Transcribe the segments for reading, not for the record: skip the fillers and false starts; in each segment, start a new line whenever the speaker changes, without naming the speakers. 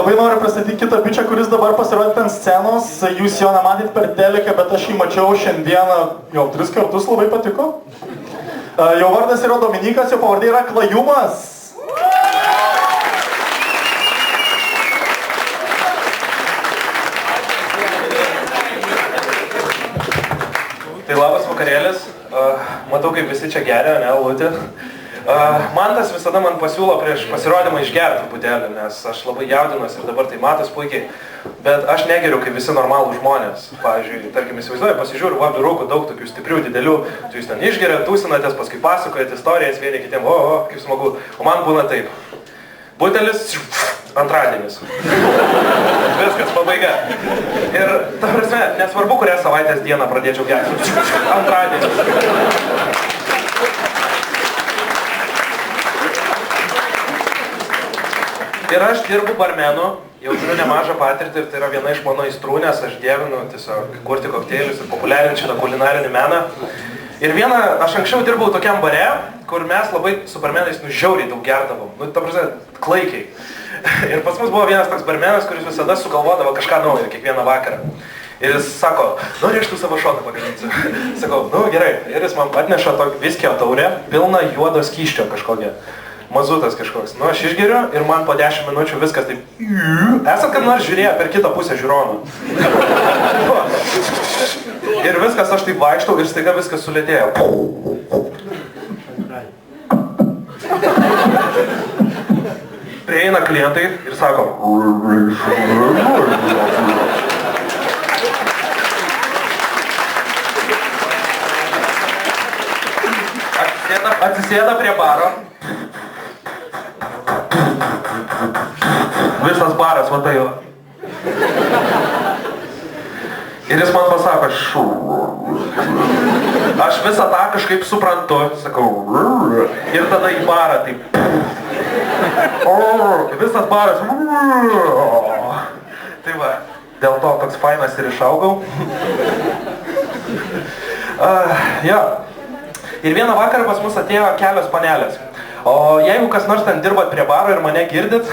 labai noriu pristatyti kitą bičią, kuris dabar pasirodė ant scenos. Jūs jo nematėt per teleką, bet aš jį mačiau šiandieną jau 3 kartus, labai patiko. Jo vardas yra Dominikas, jo pavardė yra Klajumas.
Tai labas vakarėlis. Matau, kaip visi čia geria, ne, Lutė. Mantas visada man pasiūlo prieš pasirodymą išgerti truputėlį, nes aš labai jaudinuosi ir dabar tai matos puikiai. Bet aš negeriu kaip visi normalūs žmonės. Pavyzdžiui, tarkim, įsivaizduoju, pasižiūriu, va, vyrukų daug tokių stiprių, didelių. Tai jūs ten išgeria, tūsinatės, paskui pasakojate istorijas vieni kitiem, kaip smagu. O man būna taip. Butelis, antradienis. Viskas, pabaiga. Ir, ta prasme, nesvarbu, kurią savaitės dieną pradėčiau gerti. Antradienis. Ir aš dirbu barmenu, jau turiu nemažą patirtį ir tai yra viena iš mano aistrų, nes aš dievinu tiesiog kurti kokteilius ir populiarinti šitą kulinarinį meną. Ir aš anksčiau dirbau tokiam bare, kur mes labai su barmenais žiauriai daug gerdavom. Ta prasme, klaikiai. Ir pas mus buvo vienas toks barmenas, kuris visada sugalvodavo kažką naujo kiekvieną vakarą. Ir jis sako, nori aš tu savo šotą pagaminsiu. Sakau, gerai. Ir jis man atneša tokį viskio taurę, pilną juodo skysčio kažkokią. Mazutas kažkoks. Aš išgeriu ir man po 10 minučių viskas taip... Esat kad nors žiūrėję per kitą pusę žiūronų. Ir viskas aš taip vaikštau ir staiga viskas sulėtėjo. Prieina klientai ir sako... Atsisėda prie baro. Visas baras, va tai va. Ir jis man pasako, aš visą tą kažkaip suprantu, sakau, ir tada į barą taip. Visas baras. Tai va, dėl to toks fainas ir išaugau. Ir vieną vakarą pas mus atėjo kelios panelės. O jeigu kas nors ten dirbat prie baro ir mane girdit,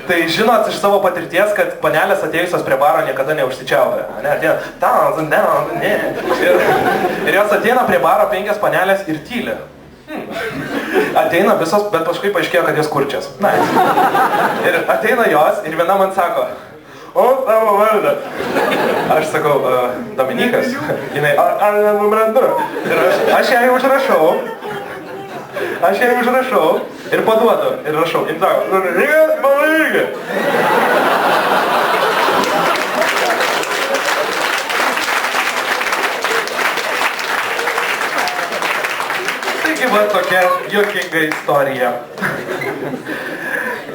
tai žinot iš savo patirties, kad panelės atėjusios prie baro niekada neužsičiaupia. Ir jos ateina prie baro 5 panelės ir tyli. Ateina visos, bet paskui paaiškėjo, kad jos kurčias. Ir ateina jos ir viena man sako, o, tavo vardas. Aš sakau, Dominikas. Jinai, ar nenumrandu. Ir aš ją užrašau. Aš ją užrašau ir paduodu ir rašau. Ir sako, Rygas, Rygas. Taigi va tokia juokinga istorija.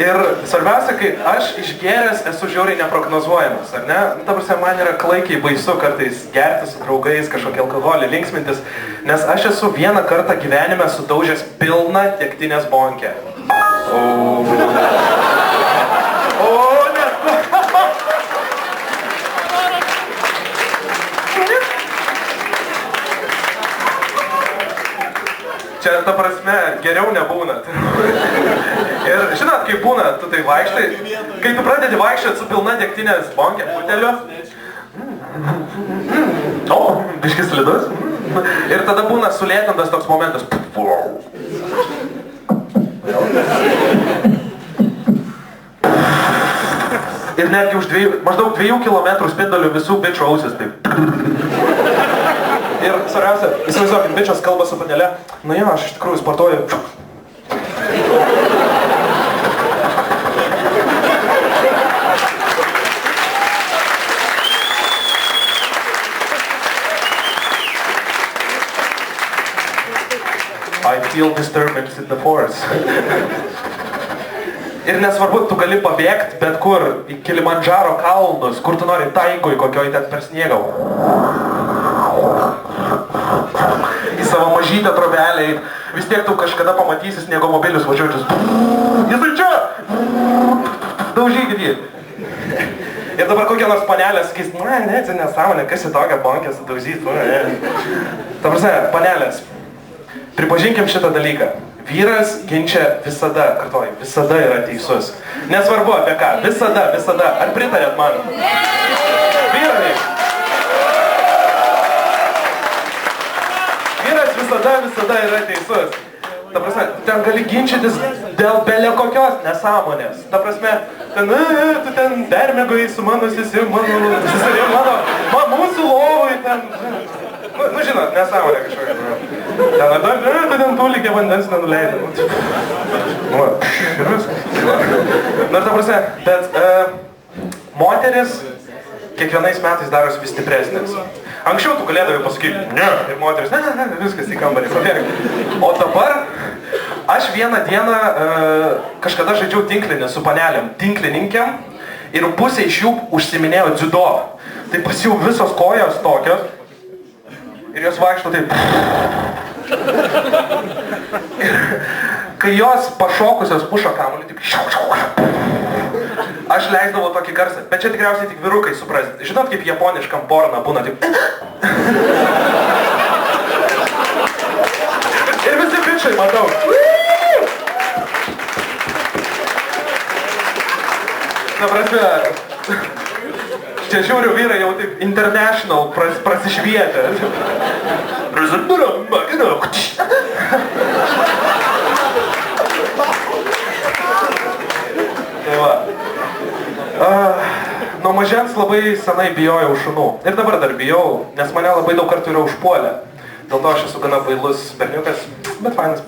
Ir svarbiausia, kai aš išgėręs esu žiauriai neprognozuojamas, ar ne? Ta prasme, man yra klaikiai baisu kartais gerti su draugais kažkokį alkoholį, linksmintis, nes aš esu vieną kartą gyvenime sudaužęs pilną degtinės bonkę. Čia, ta prasme, geriau nebūna. Ir žinot, kaip būna, tu tai vaikštai, kai tu pradedi vaikščioti su pilna degtinės bonkė buteliu, biškis slidus, ir tada būna sulėtintas toks momentas. Ir netgi už maždaug 2 kilometrų spindulių visų bičių ausis taip. Ir svarbiausia, įsivaizduokit, bičias kalba su panele, aš iš tikrųjų sportuoju. I feel disturbance in the force. Ir nesvarbu, tu gali pabėgti bet kur, į Kilimandžaro kalnus, kur tu nori taigoj, kokioj ten per sniegą. Į savo mažytę trobelę, vis tiek tu kažkada pamatysi sniegomobilius važiuojančius. Jisai čia! Daužykit jį. Ir dabar kokia nors panelė sakys, ne, čia nesąmonė, kas į tokią bonkę sudaužys. Ta prasme, panelės, pripažinkim šitą dalyką. vyras ginčia visada, kartuoju, visada yra teisus. Nesvarbu apie ką, visada, visada. Ar pritarėt man? Vyrai. Vyras visada yra teisus. Ta prasme, ten gali ginčytis dėl bele kokios nesąmonės. Ta prasme, tu ten permėgai su mano sesim, mūsų lovai ten. Nu, žinot, nesąmonė kažkokia. Tu ten tulikė vandens nenuleidai. Ir viskas. Nu, ir ta prasme, bet moteris kiekvienais metais darosi vis stipresnės. Anksčiau tu galėdavai pasakyti, ne, ir moteris, ne, viskas į kambarį, pabėg. O dabar aš vieną dieną kažkada žaidžiau tinklinį su panelėm, tinklininkėm, ir pusė iš jų užsiminėjo dziudo. Tai pas jų visos kojos tokios ir jos vaikšto taip. Ir kai jos pašokusios pušo kamuolį, tik aš leisdavau tokį garsą, bet čia tikriausiai tik vyrukai supras. Žinot, kaip japoniškam porną būna taip. Ir visi bičiai, matau. Ta prasme, čia žiūriu vyrai jau taip international prasišvietę. Tai va. Nuo mažens labai senai bijojau šunų. Ir dabar dar bijau, nes mane labai daug kartų yra užpuolę. Dėl to aš esu gana bailus berniukas, bet fainas.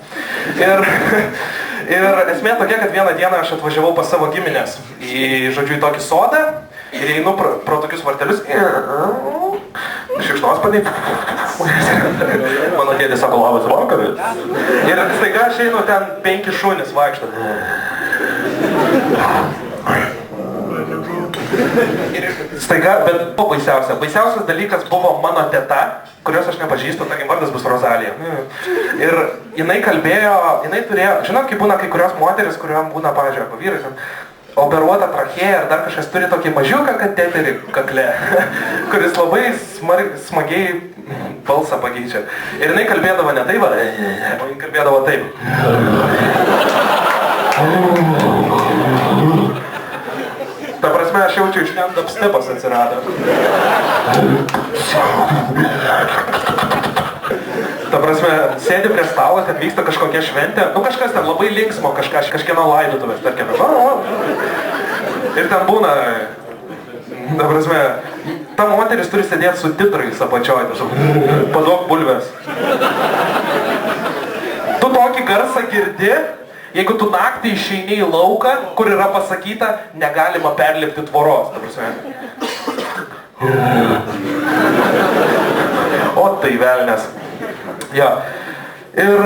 Ir esmė tokia, kad vieną dieną aš atvažiavau pas savo giminės į tokį sodą ir einu pro tokius vartelius. Šikšnosparniai. Mano dėdė sako, labas vakaras. Ir staiga aš einu ten 5 šunys vaikšto. Ir staiga, bet buvo baisiausia. Baisiausias dalykas buvo mano teta, kurios aš nepažįstu, tarkim vardas bus Rozalija. Ir jinai kalbėjo, jinai turėjo, žinot, kaip būna kai kurios moteris, kuriuom būna, pavyzdžiui, arba vyras, operuota trachėja ir dar kažkas turi tokį mažiuką kateterį kakle, kuris labai smagiai balsą pakeičia. Ir jinai kalbėdavo ne taip, o jinai kalbėdavo taip. Ta prasme, aš jaučiu, iš ten dubstepas atsirado. Ta prasme, sėdi prie stalo, kad vyksta kažkokia šventė, nu kažkas ten labai linksmo, kažkieno laidotuvės, tarkim. Ir ten būna, ta prasme, ta moteris turi sėdėti su titrais apačioj, paduok bulves. Tu tokį garsą girdi, jeigu tu naktį išeini į lauką, kur yra pasakyta, negalima perlipti tvoros, ta prasme. O tai velnės. Jo. Ir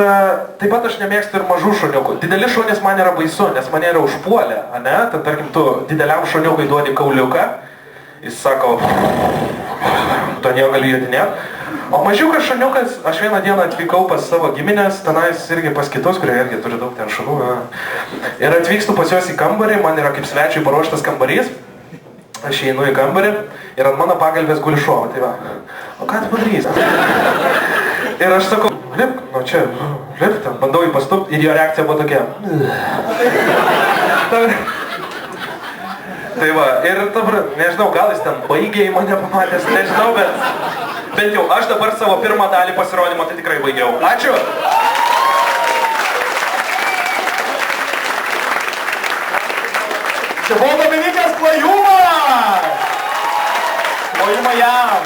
taip pat aš nemėgstu ir mažų šuniukų. Dideli šunys man yra baisu, nes mane yra užpuolę, ane? Tai tarkim, tu dideliam šuniukui duodi kauliuką, jis sako, tu nieko gali jodinėt. O mažiukas šuniukas, aš vieną dieną atvykau pas savo giminės, tenais irgi pas kitus, kurie irgi turi daug ten šunų. Ir atvykstu pas juos į kambarį, man yra kaip svečiui paruoštas kambarys. Aš einu į kambarį ir ant mano pagalbės guli šuo. Tai va, o ką tu padarysi? Ir aš sakau, lipk, nu čia, lipk, ten, bandau jį pastupti ir jo reakcija buvo tokia. Tai va, ir dabar, nežinau, gal jis ten baigė į mane pamatęs, nežinau, bet bent jau aš dabar savo pirmą dalį pasirodymo tai tikrai baigiau. Ačiū!
Čia buvo Dominikas Klajumas! Plojimai jam!